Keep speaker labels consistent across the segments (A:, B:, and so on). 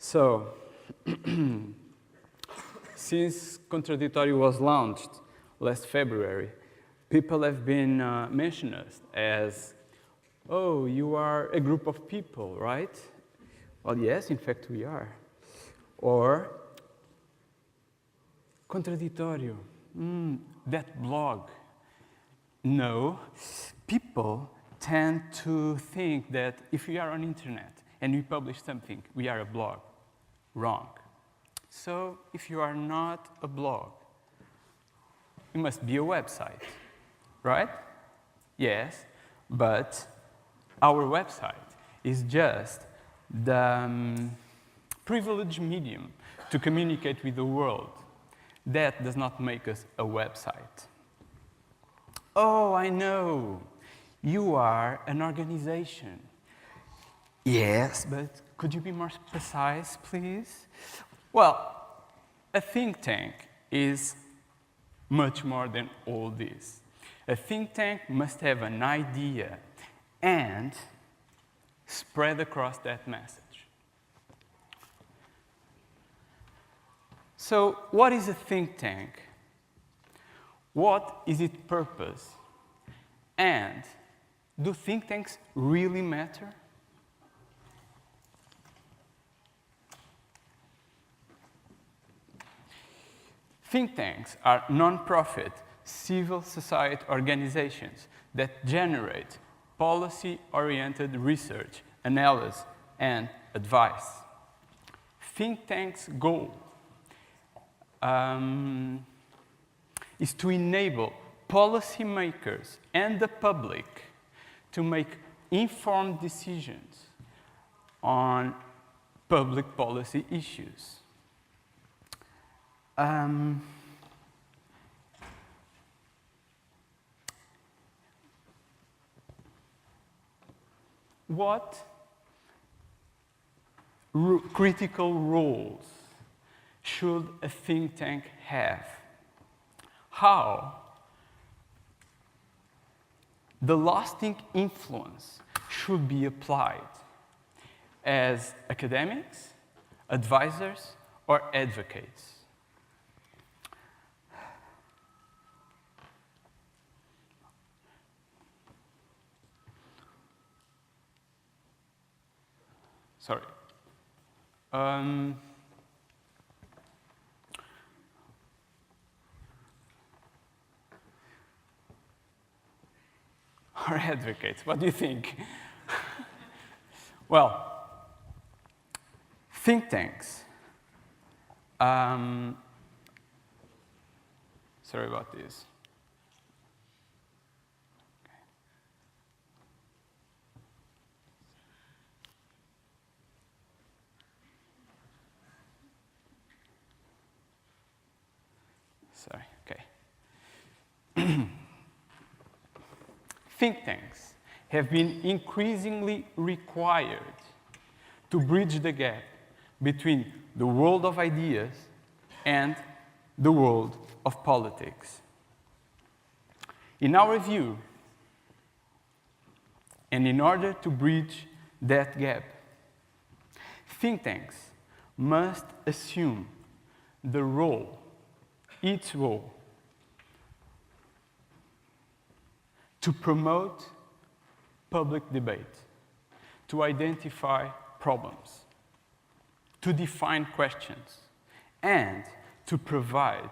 A: So, since Contradictory was launched last February, people have been mentioning us as, oh, you are a group of people, right? Well, yes, in fact, we are. Or, Contradictorio, that blog. No, people tend to think that if we are on internet and we publish something, we are a blog. Wrong. So if you are not a blog, you must be a website, right? Yes, but our website is just the privileged medium to communicate with the world. That does not make us a website. Oh, I know. You are an organization. Yes, but could you be more precise, please? Well, a think tank is much more than all this. A think tank must have an idea and spread across that message. So, what is a think tank? What is its purpose? And do think tanks really matter? Think tanks are non-profit civil society organizations that generate policy-oriented research, analysis, and advice. Think tanks' goal is to enable policymakers and the public to make informed decisions on public policy issues. What critical roles should a think tank have? How the lasting influence should be applied as academics, advisors, or advocates? Sorry. Or advocates, what do you think? Well, think tanks. Sorry about this. Sorry, okay. Think tanks have been increasingly required to bridge the gap between the world of ideas and the world of politics. In our view, and in order to bridge that gap, think tanks must assume the role, its role, to promote public debate, to identify problems, to define questions, and to provide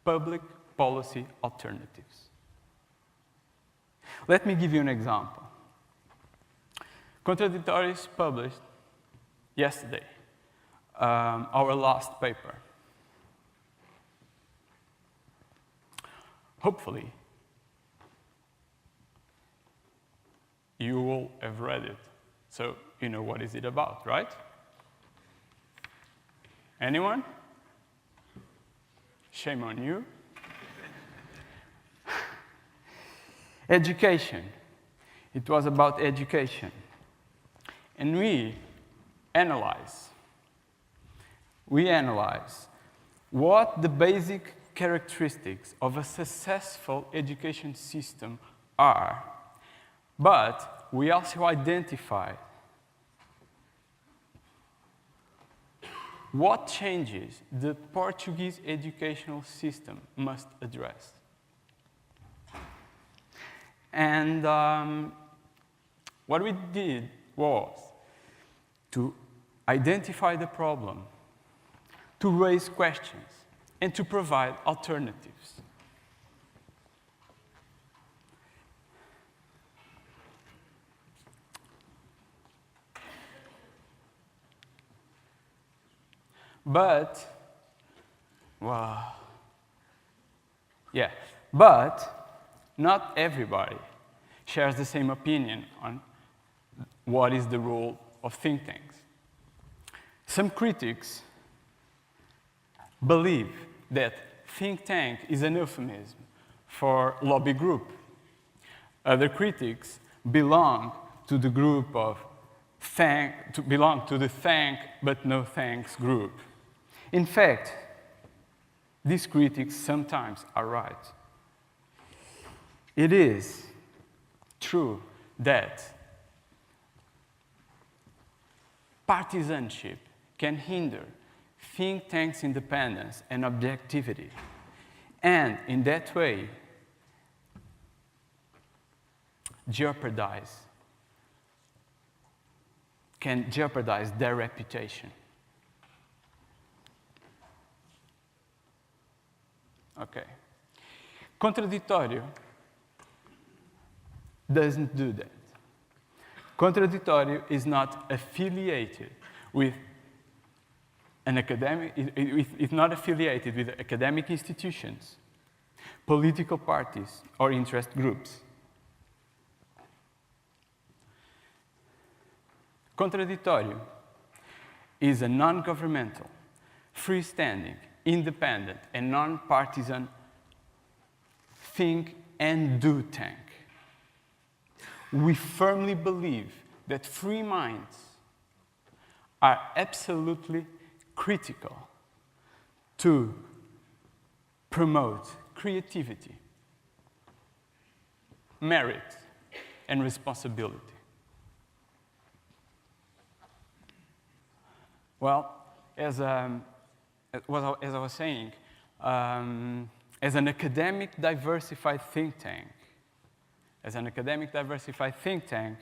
A: public policy alternatives. Let me give you an example. Contradictories published yesterday our last paper. Hopefully, you all have read it, so you know what is it about, right? Anyone? Shame on you. Education. It was about education. And we analyze what the basic characteristics of a successful education system are, but we also identify what changes the Portuguese educational system must address. And what we did was to identify the problem, to raise questions, and to provide alternatives. But not everybody shares the same opinion on what is the role of think tanks. Some critics believe that think tank is an euphemism for lobby group. Other critics belong to the group of belong to the thank but no thanks group. In fact, these critics sometimes are right. It is true that partisanship can hinder think tanks' independence and objectivity, and in that way, can jeopardize their reputation. Okay. Contraditório doesn't do that. Contraditório is not affiliated with an academic, it's not affiliated with academic institutions, political parties, or interest groups. Contraditório is a non-governmental, freestanding, independent, and non-partisan think and do tank. We firmly believe that free minds are absolutely critical to promote creativity, merit, and responsibility. Well, as I was saying, as an academic diversified think tank,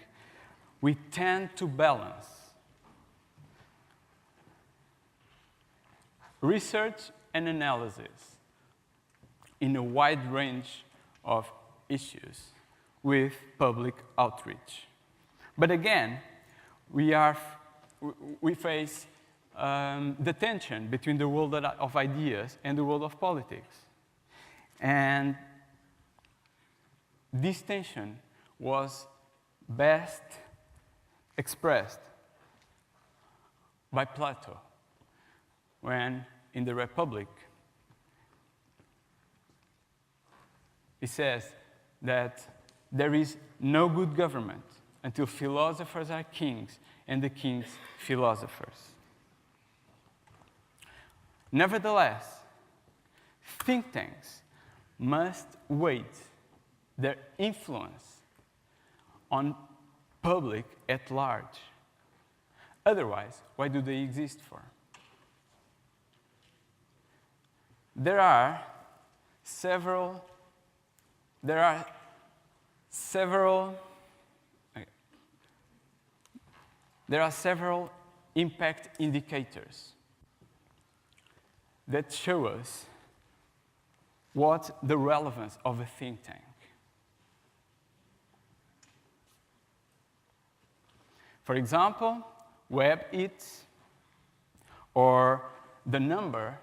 A: we tend to balance research and analysis in a wide range of issues with public outreach. But again, we face the tension between the world of ideas and the world of politics. And this tension was best expressed by Plato when, in the Republic, he says that there is no good government until philosophers are kings and the kings philosophers. Nevertheless, think tanks must weight their influence on public at large. Otherwise, why do they exist for? There are several impact indicators that show us what the relevance of a think tank. For example, web hits, or the number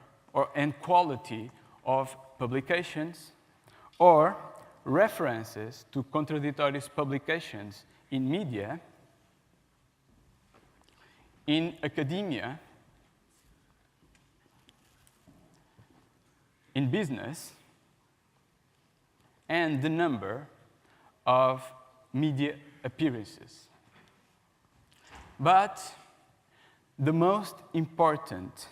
A: and quality of publications, or references to contradictory publications in media, in academia, in business, and the number of media appearances. But the most important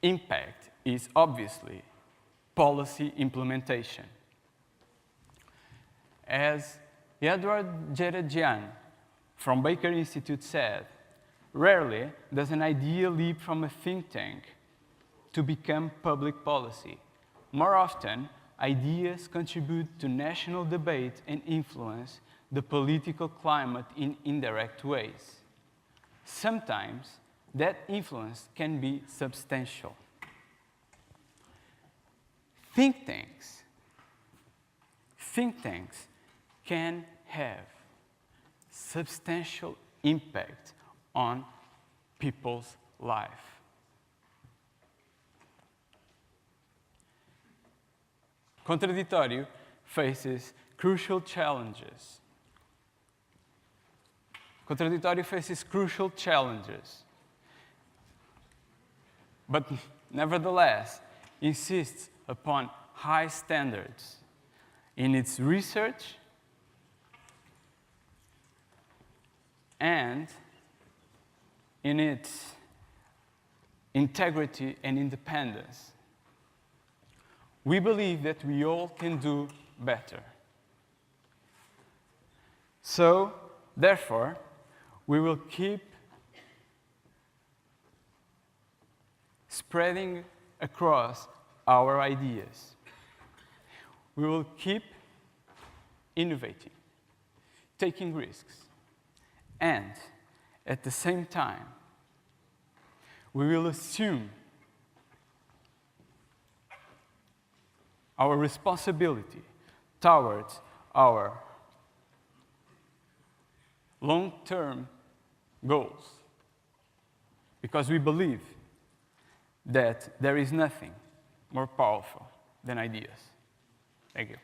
A: impact is obviously policy implementation. As Edward Geredian from Baker Institute said, rarely does an idea leap from a think tank to become public policy. More often, ideas contribute to national debate and influence the political climate in indirect ways. Sometimes, that influence can be substantial. Think tanks can have substantial impact on people's life. Contraditório faces crucial challenges. Contraditório faces crucial challenges, but nevertheless insists upon high standards in its research and in its integrity and independence. We believe that we all can do better. So, therefore, we will keep spreading across our ideas. We will keep innovating, taking risks, and at the same time, we will assume our responsibility towards our long-term goals, because we believe that there is nothing more powerful than ideas. Thank you.